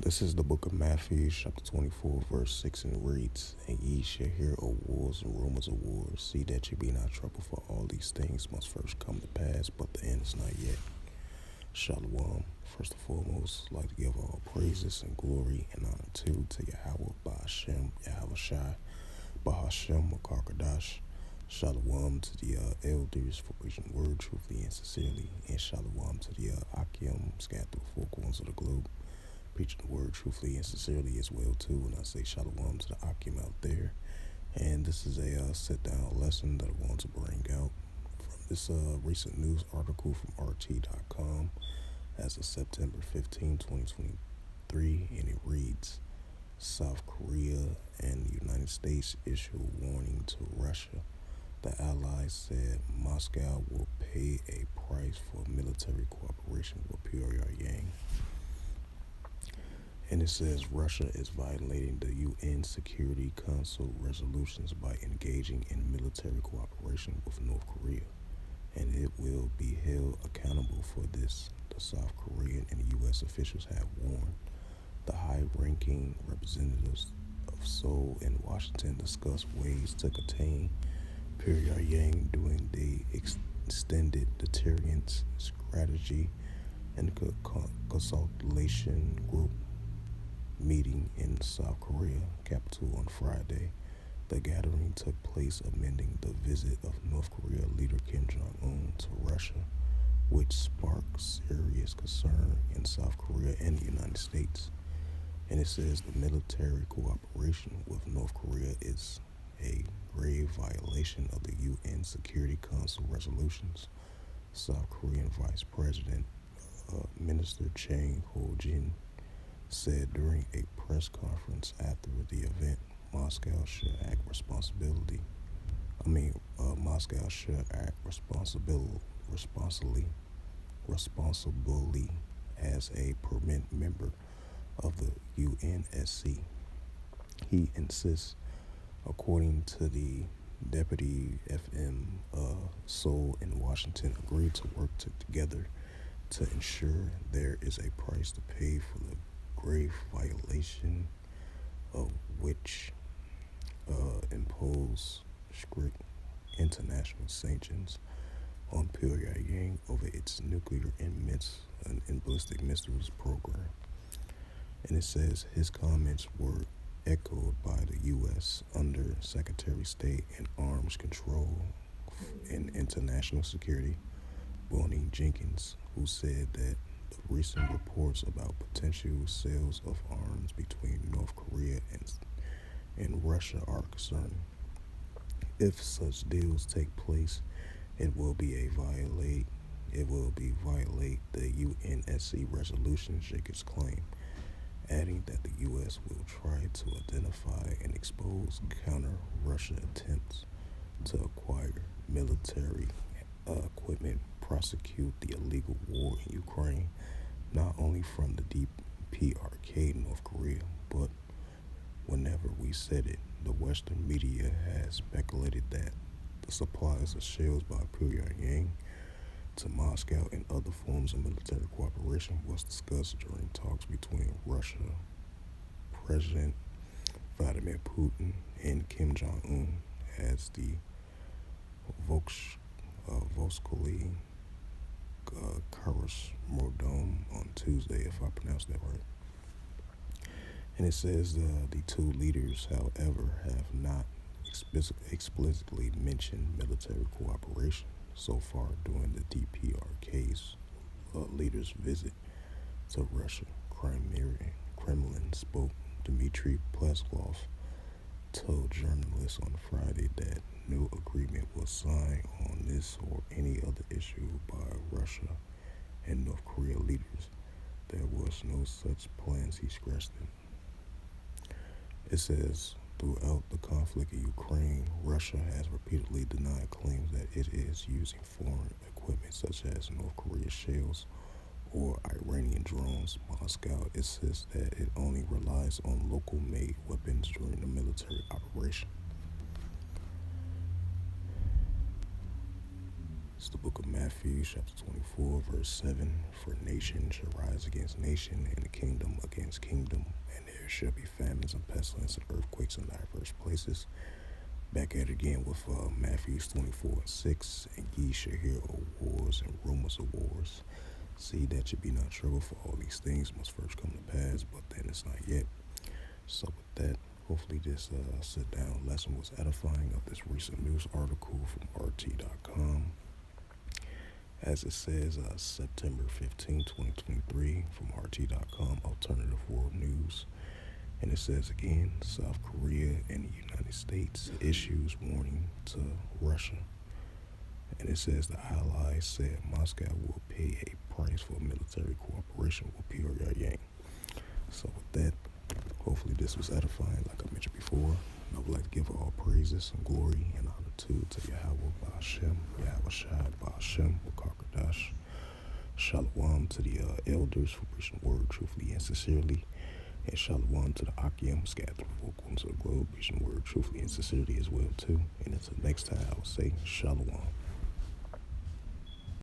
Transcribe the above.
This is the book of Matthew, chapter 24, verse 6, and reads, And ye shall hear of wars and rumors of wars. See that ye be not troubled, for all these things must first come to pass, but the end is not yet. Shalom. First and foremost, I'd like to give all praises and glory and honor to Yahweh Ba'ashem, Yahweh Shai, Bahashem Makarkadash. Shalom to the elders for preaching the word truthfully and sincerely, and shalom to the Akim scattered through the four corners of the globe, preaching the word truthfully and sincerely as well too. And I say shalom to the Akim out there. And this is a sit-down lesson that I want to bring out from this recent news article from RT.com as of September 15, 2023, and it reads, South Korea and the United States issue a warning to Russia. The allies said Moscow will pay a price for military cooperation with Pyongyang. And it says Russia is violating the UN Security Council resolutions by engaging in military cooperation with North Korea, and it will be held accountable for this. The South Korean and U.S. officials have warned. The high-ranking representatives of Seoul and Washington discussed ways to contain Pyongyang during the extended deterrence strategy and consultation group meeting in South Korea capital on Friday. The gathering took place amending the visit of North Korea leader Kim Jong-un to Russia, which sparked serious concern in South Korea and the United States. And it says the military cooperation with North Korea is a grave violation of the UN Security Council resolutions. South Korean Vice President Minister Chang Ho-jin said during a press conference after the event, Moscow should act responsibly as a permanent member of the UNSC. He insists, according to the deputy FM, Seoul and Washington agreed to work together to ensure there is a price to pay for the grave violation of which impose strict international sanctions on Pyongyang over its nuclear and ballistic missiles program. And it says his comments were echoed by the U.S. Under Secretary of State and Arms Control and International Security, Bonnie Jenkins, who said that the recent reports about potential sales of arms between North Korea and Russia are concerning. If such deals take place, it will violate the UNSC resolution, Jenkins claimed, adding that the U.S. will try to identify and expose counter-Russia attempts to acquire military equipment, prosecute the illegal war in Ukraine, not only from the DPRK North Korea, but whenever we said it, the Western media has speculated that the supplies of shells by Pyongyang to Moscow and other forms of military cooperation was discussed during talks between Russia President Vladimir Putin and Kim Jong-un as the Voskoli Karas Mordom on Tuesday, if I pronounced that right. And it says the two leaders, however, have not explicitly mentioned military cooperation so far during the DPRK's leaders' visit to Russia. Kremlin spoke Dmitry Peskov told journalists on Friday that no agreement was signed on this or any other issue by Russia and North Korea leaders. There was no such plans, he stressed it. It says, throughout the conflict in Ukraine, Russia has repeatedly denied claims that it is using foreign equipment such as North Korea shells or Iranian drones. Moscow insists that it only relies on local-made weapons during the military operation. It's the book of Matthew, chapter 24, verse 7. For nation shall rise against nation, and kingdom against kingdom, and there shall be famines and pestilence and earthquakes in diverse places. Back at it again with Matthew 24 and 6. And ye shall hear of wars and rumors of wars. See that ye be not troubled, for all these things must first come to pass, but then it's not yet. So with that, hopefully this sit-down lesson was edifying of this recent news article from RT.com. As it says, September 15, 2023, from RT.com, Alternative World News. And it says again, South Korea and the United States issues warning to Russia. And it says the allies said Moscow will pay a price for military cooperation with Pyongyang. So with that, hopefully this was edifying, like I mentioned before. And I would like to give all praises and glory and honor to Yahweh Ba'ashem, Yahweh Shai Ba'ashem, Wakakadash. Shalom to the elders for preaching the word truthfully and sincerely. And shalom to the Akim scattered through the four corners of the globe, preaching the word truthfully and sincerely as well too. And until next time, I will say shalom.